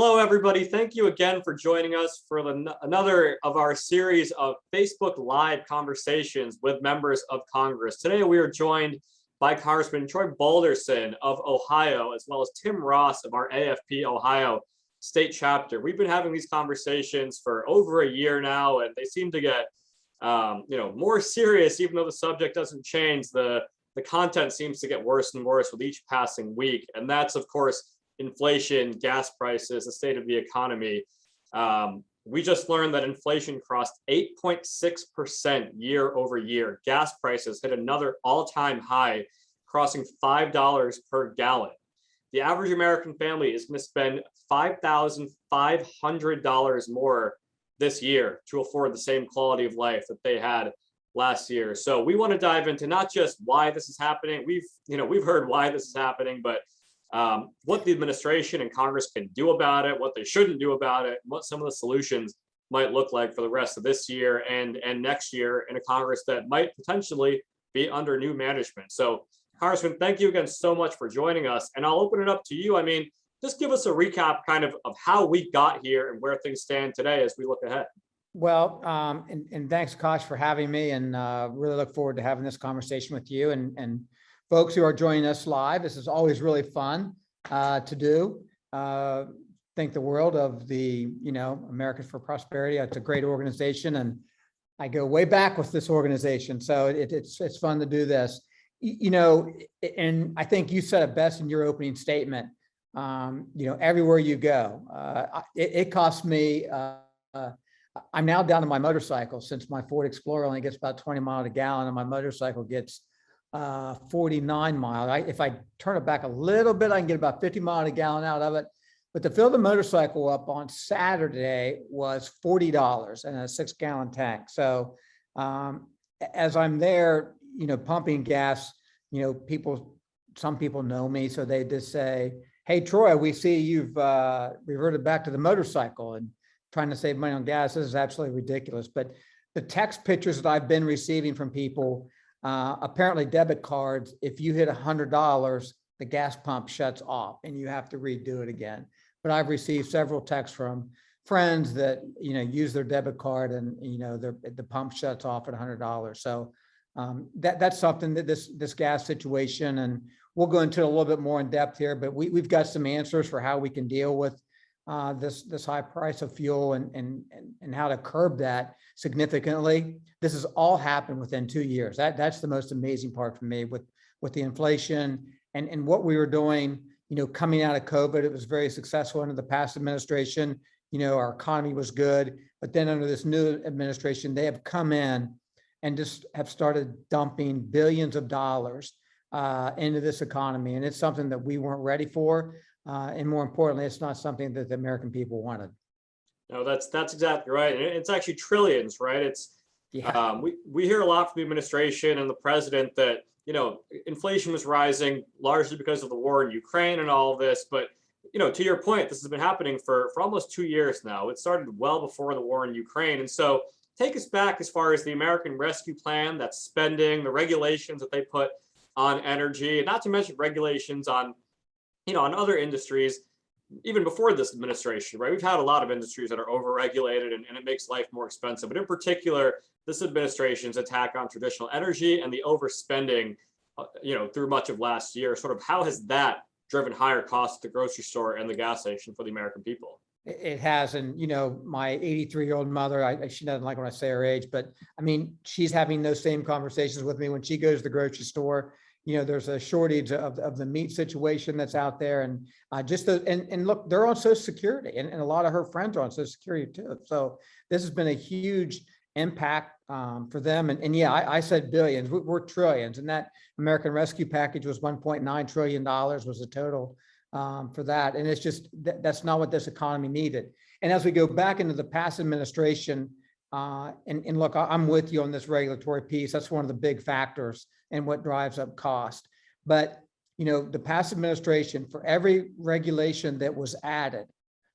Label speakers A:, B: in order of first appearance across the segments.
A: Hello, everybody. Thank you again for joining us for another of our series of Facebook Live conversations with members of Congress. Today, we are joined by Congressman Troy Balderson of Ohio, as well as Tim Ross of our AFP Ohio state chapter. We've been having these conversations for over a year now, and they seem to get more serious, even though the subject doesn't change. The content seems to get worse and worse with each passing week, and that's, of course, inflation, gas prices, the state of the economy. We just learned that inflation crossed 8.6% year over year. Gas prices hit another all-time high, crossing $5 per gallon. The average American family is going to spend $5,500 more this year to afford the same quality of life that they had last year. So we want to dive into not just why this is happening. We've heard why this is happening, but what the administration and Congress can do about it, what they shouldn't do about it, what some of the solutions might look like for the rest of this year and next year in a Congress that might potentially be under new management. So, Congressman, thank you again so much for joining us. And I'll open it up to you. I mean, just give us a recap kind of how we got here and where things stand today as we look ahead.
B: Well, and thanks, Akash, for having me, and really look forward to having this conversation with you and folks who are joining us live. This is always really fun to do. Think the world of the, Americans for Prosperity. It's a great organization, and I go way back with this organization. So it's fun to do this. And I think you said it best in your opening statement. Everywhere you go, it costs me. I'm now down to my motorcycle, since my Ford Explorer only gets about 20 miles a gallon, and my motorcycle gets 49 miles. If I turn it back a little bit, I can get about 50 miles a gallon out of it. But to fill the motorcycle up on Saturday was $40 and a 6-gallon tank. So as I'm there, pumping gas, some people know me, so they just say, "Hey, Troy, we see you've reverted back to the motorcycle and trying to save money on gas. This is absolutely ridiculous." But the text pictures that I've been receiving from people, apparently debit cards, if you hit $100, the gas pump shuts off and you have to redo it again. But I've received several texts from friends that use their debit card, and the pump shuts off at $100. So that's something that this gas situation, and we'll go into it a little bit more in depth here, but we've got some answers for how we can deal with this high price of fuel and how to curb that significantly. This has all happened within 2 years. That's the most amazing part for me with the inflation and what we were doing. Coming out of COVID, it was very successful under the past administration. Our economy was good, but then under this new administration, they have come in and just have started dumping billions of dollars into this economy, and it's something that we weren't ready for. And more importantly, it's not something that the American people wanted.
A: No, that's exactly right. And it's actually trillions, right? We hear a lot from the administration and the president that, inflation was rising largely because of the war in Ukraine and all of this. But, to your point, this has been happening for almost 2 years now. It started well before the war in Ukraine. And so take us back as far as the American Rescue Plan, that's spending, the regulations that they put on energy, and not to mention regulations on other industries, even before this administration, right? We've had a lot of industries that are overregulated and it makes life more expensive. But in particular, this administration's attack on traditional energy and the overspending, through much of last year, sort of how has that driven higher costs at the grocery store and the gas station for the American people?
B: It has. And, my 83-year-old mother, she doesn't like when I say her age, but I mean, she's having those same conversations with me when she goes to the grocery store. There's a shortage of the meat situation that's out there, and and look, they're on Social Security, and a lot of her friends are on Social Security too. So this has been a huge impact for them. And yeah, I said billions, we're trillions, and that American Rescue Package was $1.9 trillion was the total for that. And it's just, that's not what this economy needed. And as we go back into the past administration, and look, I'm with you on this regulatory piece. That's one of the big factors and what drives up cost. But, the past administration, for every regulation that was added,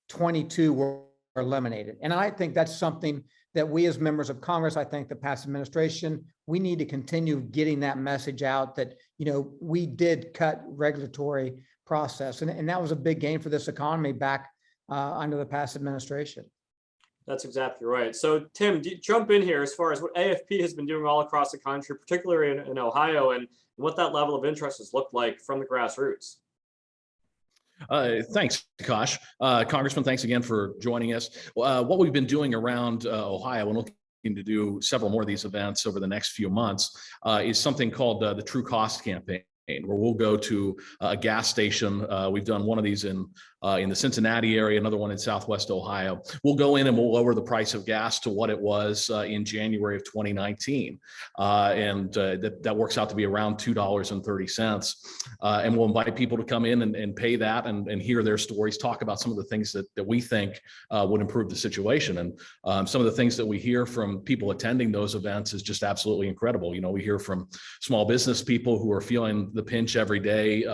B: 22 were eliminated. And I think that's something that we as members of Congress, I think the past administration, we need to continue getting that message out that, we did cut regulatory process. And that was a big gain for this economy back under the past administration.
A: That's exactly right. So, Tim, jump in here as far as what AFP has been doing all across the country, particularly in Ohio, and what that level of interest has looked like from the grassroots.
C: Thanks, Akash. Congressman, thanks again for joining us. What we've been doing around Ohio, and looking to do several more of these events over the next few months, is something called the True Cost Campaign, where we'll go to a gas station. We've done one of these in the Cincinnati area, another one in Southwest Ohio. We'll go in and we'll lower the price of gas to what it was in January of 2019. That works out to be around $2.30. And we'll invite people to come in and pay that and hear their stories, talk about some of the things that we think would improve the situation. And some of the things that we hear from people attending those events is just absolutely incredible. You know, we hear from small business people who are feeling the pinch every day,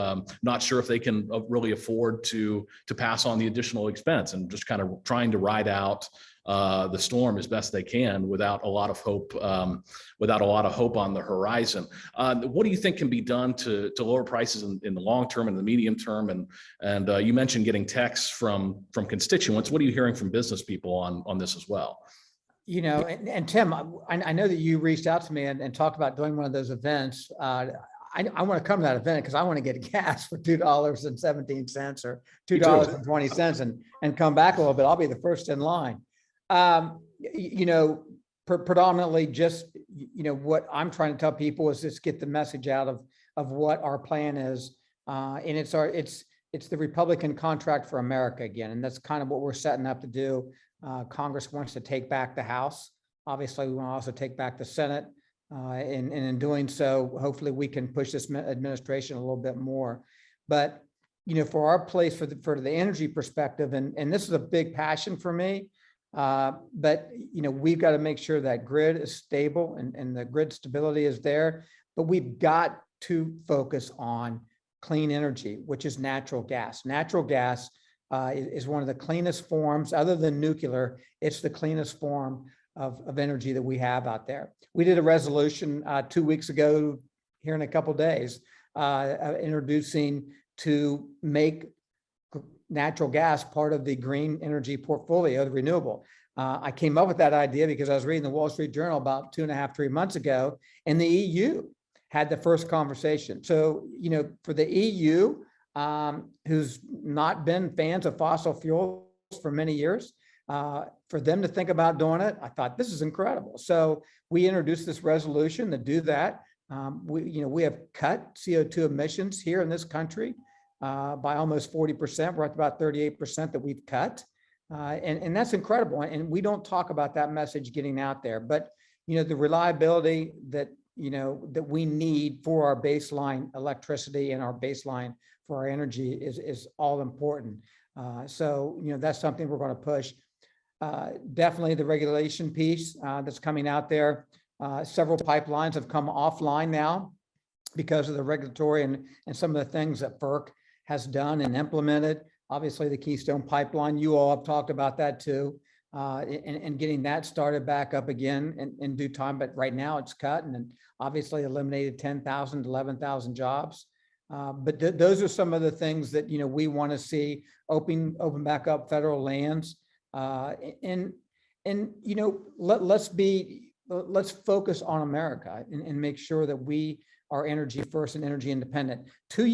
C: not sure if they can really afford to pass on the additional expense, and just kind of trying to ride out the storm as best they can without a lot of hope, on the horizon. What do you think can be done to lower prices in the long term and the medium term? And you mentioned getting texts from constituents. What are you hearing from business people on this as well?
B: You know, and Tim, I know that you reached out to me and talked about doing one of those events. I want to come to that event because I want to get gas for $2.17 or $2.20 and come back a little bit. I'll be the first in line. You know, predominantly just, you know, what I'm trying to tell people is just get the message out of what our plan is. And it's the Republican contract for America again. And that's kind of what we're setting up to do. Congress wants to take back the House. Obviously, we want to also take back the Senate. And in doing so, hopefully we can push this administration a little bit more. But, you know, for our place for the energy perspective, and this is a big passion for me, but, you know, we've got to make sure that grid is stable and the grid stability is there. But we've got to focus on clean energy, which is natural gas. Natural gas is one of the cleanest forms, other than nuclear. It's the cleanest form of energy that we have out there. We did a resolution 2 weeks ago here in a couple of days, introducing to make natural gas part of the green energy portfolio, the renewable. I came up with that idea because I was reading the Wall Street Journal about 2.5, 3 months ago, and the EU had the first conversation. So, you know, for the EU, who's not been fans of fossil fuels for many years, for them to think about doing it, I thought this is incredible. So we introduced this resolution to do that. We have cut CO2 emissions here in this country by almost 40%. We're at about 38% that we've cut. And that's incredible. And we don't talk about that message getting out there. But, you know, the reliability that, you know, that we need for our baseline electricity and our baseline for our energy is all important. So, you know, that's something we're going to push. Definitely the regulation piece that's coming out there. Several pipelines have come offline now because of the regulatory and some of the things that FERC has done and implemented. Obviously, the Keystone Pipeline, you all have talked about that too, and getting that started back up again in due time. But right now it's cut and obviously eliminated 10,000 to 11,000 jobs. But those are some of the things that, you know, we want to see open back up federal lands. And you know, let's focus on America and make sure that we are energy first and energy independent. 2.5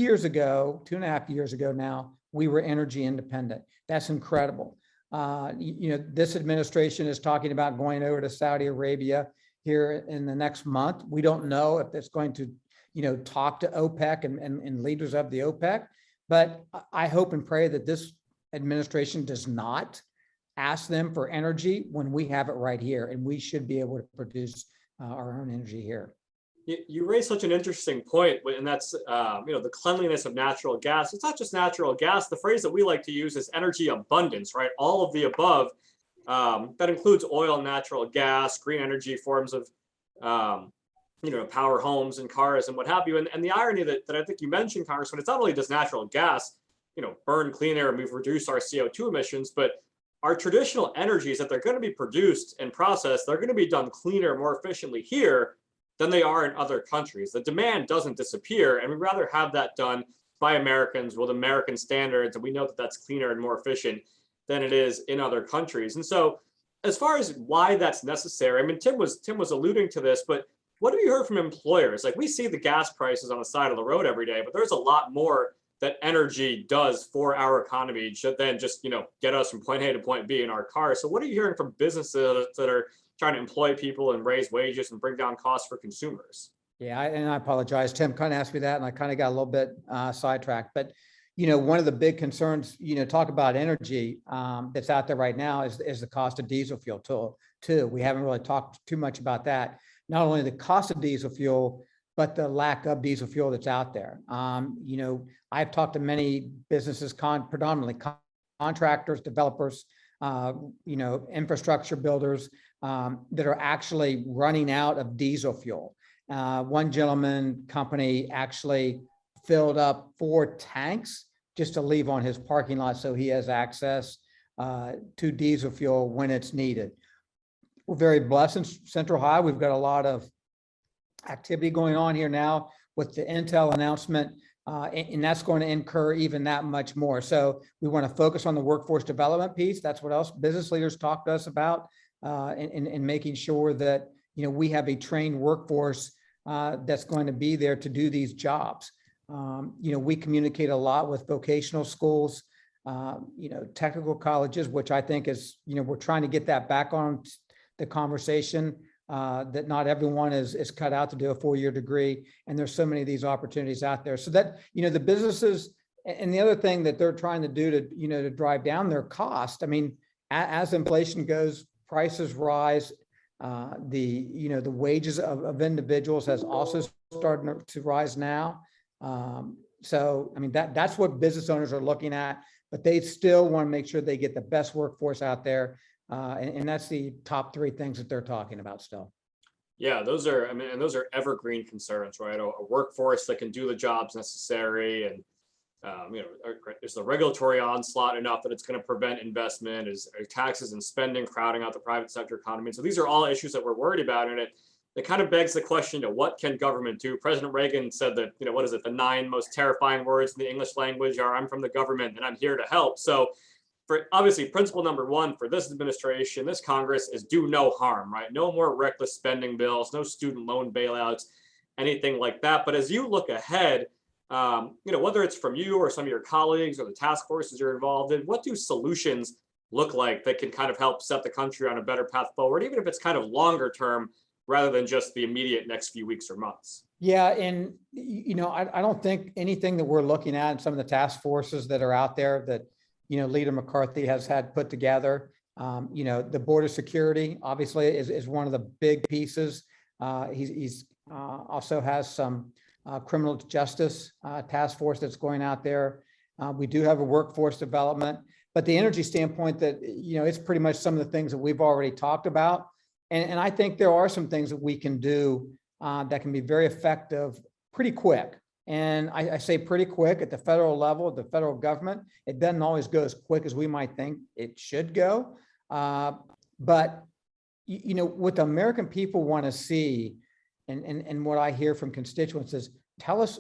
B: years ago now, we were energy independent. That's incredible. You know, this administration is talking about going over to Saudi Arabia here in the next month. We don't know if it's going to, you know, talk to OPEC and leaders of the OPEC, but I hope and pray that this administration does not ask them for energy when we have it right here, and we should be able to produce our own energy here.
A: You raised such an interesting point, and that's you know, the cleanliness of natural gas. It's not just natural gas. The phrase that we like to use is energy abundance, right? All of the above. That includes oil, natural gas, green energy forms of you know, power homes and cars and what have you. And the irony that I think you mentioned, Congressman, it's not only does natural gas, you know, burn clean air and we've reduced our CO2 emissions, but our traditional energies that they're going to be produced and processed, they're going to be done cleaner, more efficiently here than they are in other countries. The demand doesn't disappear, and we'd rather have that done by Americans with American standards, and we know that that's cleaner and more efficient. than it is in other countries. And so as far as why that's necessary, I mean, Tim was alluding to this, but what have you heard from employers? Like, we see the gas prices on the side of the road every day, but there's a lot more that energy does for our economy than just, get us from point A to point B in our cars. So what are you hearing from businesses that are trying to employ people and raise wages and bring down costs for consumers?
B: Yeah, and I apologize. Tim kind of asked me that, and I kind of got a little bit sidetracked. But one of the big concerns, talk about energy that's out there right now is the cost of diesel fuel too. We haven't really talked too much about that. Not only the cost of diesel fuel, but the lack of diesel fuel that's out there. I've talked to many businesses, predominantly contractors, developers, infrastructure builders that are actually running out of diesel fuel. One company actually filled up 4 tanks just to leave on his parking lot so he has access to diesel fuel when it's needed. We're very blessed in Central Ohio. We've got a lot of activity going on here now with the Intel announcement, and that's going to incur even that much more. So we want to focus on the workforce development piece. That's what else business leaders talk to us about, and making sure that we have a trained workforce that's going to be there to do these jobs. We communicate a lot with vocational schools, technical colleges, which I think is, we're trying to get that back on the conversation, that not everyone is cut out to do a 4-year degree. And there's so many of these opportunities out there. So that, the businesses, and the other thing that they're trying to do to drive down their cost. I mean, as inflation goes, prices rise. The wages of individuals has also started to rise now. So, I mean, that's what business owners are looking at, but they still want to make sure they get the best workforce out there. And that's the top 3 things that they're talking about still.
A: Yeah, those are, and those are evergreen concerns, right? A workforce that can do the jobs necessary, and is the regulatory onslaught enough that it's going to prevent investment? Are taxes and spending crowding out the private sector economy? So these are all issues that we're worried about, and it kind of begs the question: what can government do? President Reagan said that, what is it? The 9 most terrifying words in the English language are "I'm from the government and I'm here to help." So, obviously, principle number 1 for this administration, this Congress, is do no harm, right? No more reckless spending bills, no student loan bailouts, anything like that. But as you look ahead, whether it's from you or some of your colleagues or the task forces you're involved in, what do solutions look like that can kind of help set the country on a better path forward, even if it's kind of longer term rather than just the immediate next few weeks or months?
B: Yeah, and I don't think anything that we're looking at in some of the task forces that are out there that Leader McCarthy has had put together. The border security obviously is one of the big pieces. He's also has some criminal justice task force that's going out there. We do have a workforce development, but the energy standpoint that, it's pretty much some of the things that we've already talked about. And I think there are some things that we can do that can be very effective pretty quick. And I say pretty quick at the federal level, the federal government. It doesn't always go as quick as we might think it should go. But, what the American people want to see, and what I hear from constituents is, tell us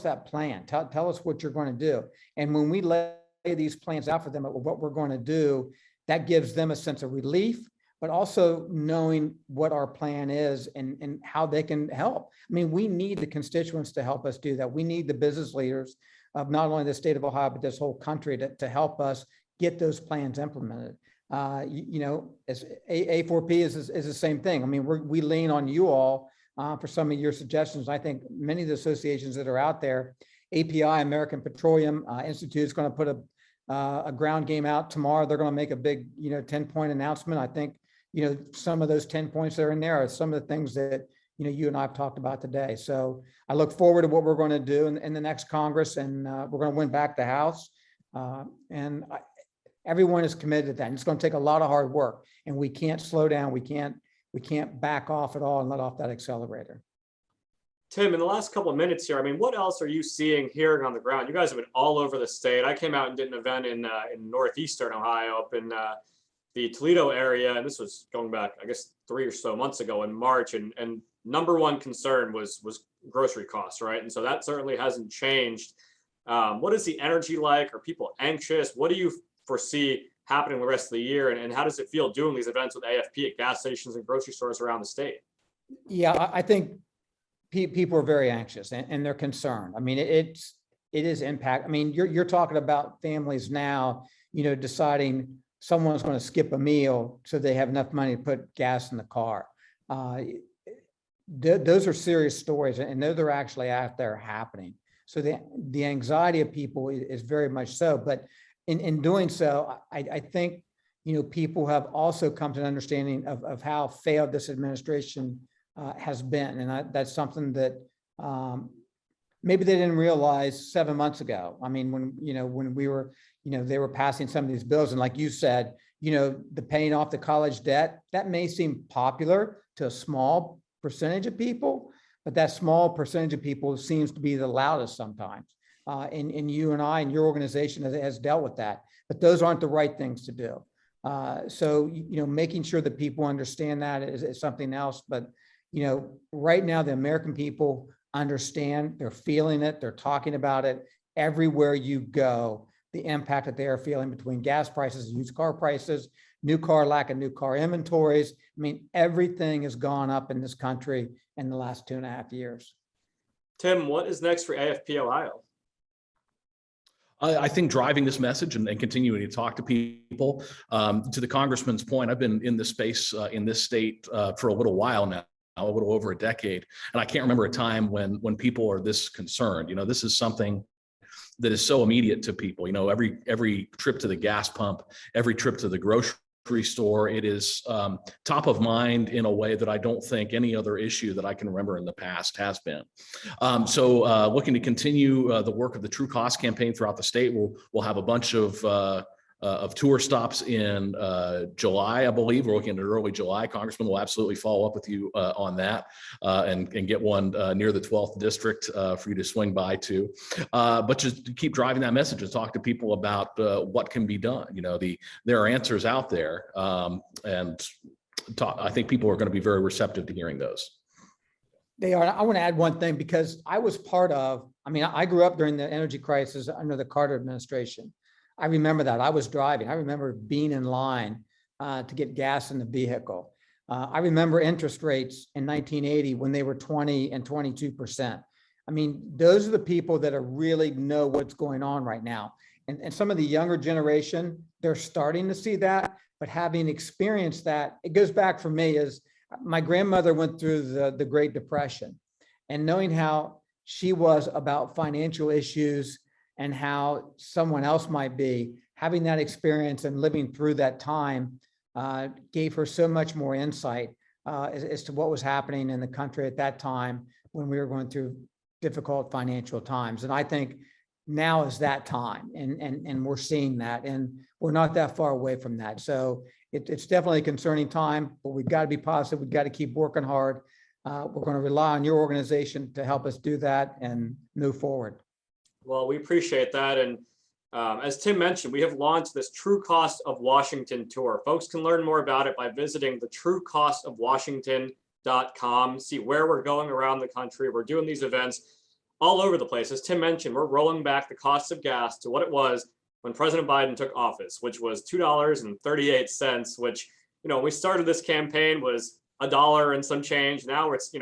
B: that plan. Tell us what you're going to do. And when we lay these plans out for them, what we're going to do, that gives them a sense of relief, but also knowing what our plan is and how they can help. I mean, we need the constituents to help us do that. We need the business leaders of not only the state of Ohio, but this whole country to help us get those plans implemented. As A4P is the same thing. I mean, we lean on you all for some of your suggestions. I think many of the associations that are out there, API, American Petroleum Institute, is going to put a ground game out tomorrow. They're going to make a big, 10-point announcement. I think, some of those 10 points that are in there are some of the things that, you and I have talked about today. So I look forward to what we're going to do in the next Congress, and we're going to win back the House. Everyone is committed to that. And it's going to take a lot of hard work, and we can't slow down. We can't back off at all and let off that accelerator.
A: Tim, in the last couple of minutes here, I mean, what else are you seeing, hearing on the ground? You guys have been all over the state. I came out and did an event in northeastern Ohio, up in the Toledo area, and this was going back, I guess, 3 or so months ago in March. And number 1 concern was grocery costs, right? And so that certainly hasn't changed. What is the energy like? Are people anxious? What do you foresee happening the rest of the year? And how does it feel doing these events with AFP at gas stations and grocery stores around the state?
B: Yeah, I think people are very anxious and they're concerned. I mean, it is impact. I mean, you're talking about families now, deciding someone's going to skip a meal so they have enough money to put gas in the car. Those are serious stories, and they're actually out there happening. So the anxiety of people is very much so. But in doing so, I think, people have also come to an understanding of how failed this administration has been. And that's something that maybe they didn't realize 7 months ago. I mean, when we were, they were passing some of these bills, and like you said, the paying off the college debt, that may seem popular to a small percentage of people, but that small percentage of people seems to be the loudest sometimes. And you and I and your organization has dealt with that, but those aren't the right things to do. So, making sure that people understand that is something else. But, right now, the American people understand, they're feeling it, they're talking about it everywhere you go, the impact that they are feeling between gas prices, used car prices, new car lack of new car inventories. I mean, everything has gone up in this country in the last 2.5 years.
A: Tim, what is next for AFP Ohio?
C: I think driving this message and continuing to talk to people. To the congressman's point, I've been in this space in this state for a little while now, a little over a decade, and I can't remember a time when people are this concerned. This is something that is so immediate to people. Every trip to the gas pump, every trip to the grocery store, it is top of mind in a way that I don't think any other issue that I can remember in the past has been. So looking to continue the work of the True Cost campaign throughout the state. We'll have a bunch of tour stops in July, I believe. We're looking at early July. Congressman will absolutely follow up with you on that and get one near the 12th district for you to swing by to. But just keep driving that message and talk to people about what can be done. There are answers out there, and I think people are going to be very receptive to hearing those.
B: They are. I want to add one thing, because I was I grew up during the energy crisis under the Carter administration. I remember that. I was driving. I remember being in line to get gas in the vehicle. I remember interest rates in 1980 when they were 20 and 22%. I mean, those are the people that really know what's going on right now. And some of the younger generation, they're starting to see that, but having experienced that, it goes back for me is my grandmother went through the Great Depression, and knowing how she was about financial issues and how someone else might be, having that experience and living through that time gave her so much more insight as to what was happening in the country at that time when we were going through difficult financial times. And I think now is that time, and we're seeing that, and we're not that far away from that. So it's definitely a concerning time, but we've got to be positive. We've got to keep working hard. We're going to rely on your organization to help us do that and move forward.
A: Well, we appreciate that. And as Tim mentioned, we have launched this True Cost of Washington tour. Folks can learn more about it by visiting the truecostofwashington.com, see where we're going around the country. We're doing these events all over the place. As Tim mentioned, we're rolling back the cost of gas to what it was when President Biden took office, which was $2.38, which, when we started this campaign was $1 and some change. Now it's,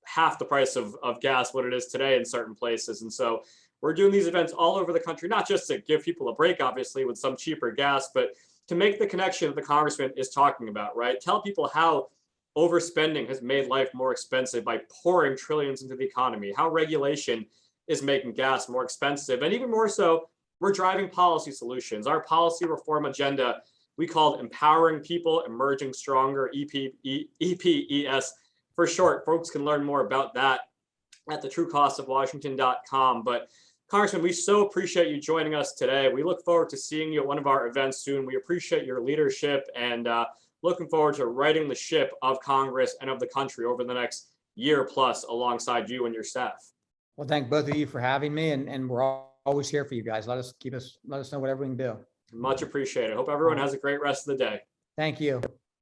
A: half the price of gas, what it is today in certain places. And so we're doing these events all over the country, not just to give people a break, obviously, with some cheaper gas, but to make the connection that the congressman is talking about, right? Tell people how overspending has made life more expensive by pouring trillions into the economy, how regulation is making gas more expensive, and even more so, we're driving policy solutions. Our policy reform agenda, we called Empowering People, Emerging Stronger, EPES for short. Folks can learn more about that at the truecostofwashington.com. But Congressman, we so appreciate you joining us today. We look forward to seeing you at one of our events soon. We appreciate your leadership and looking forward to righting the ship of Congress and of the country over the next year plus alongside you and your staff.
B: Well, thank both of you for having me, and we're always here for you guys. Let us know whatever we can do.
A: Much appreciated. Hope everyone has a great rest of the day.
B: Thank you.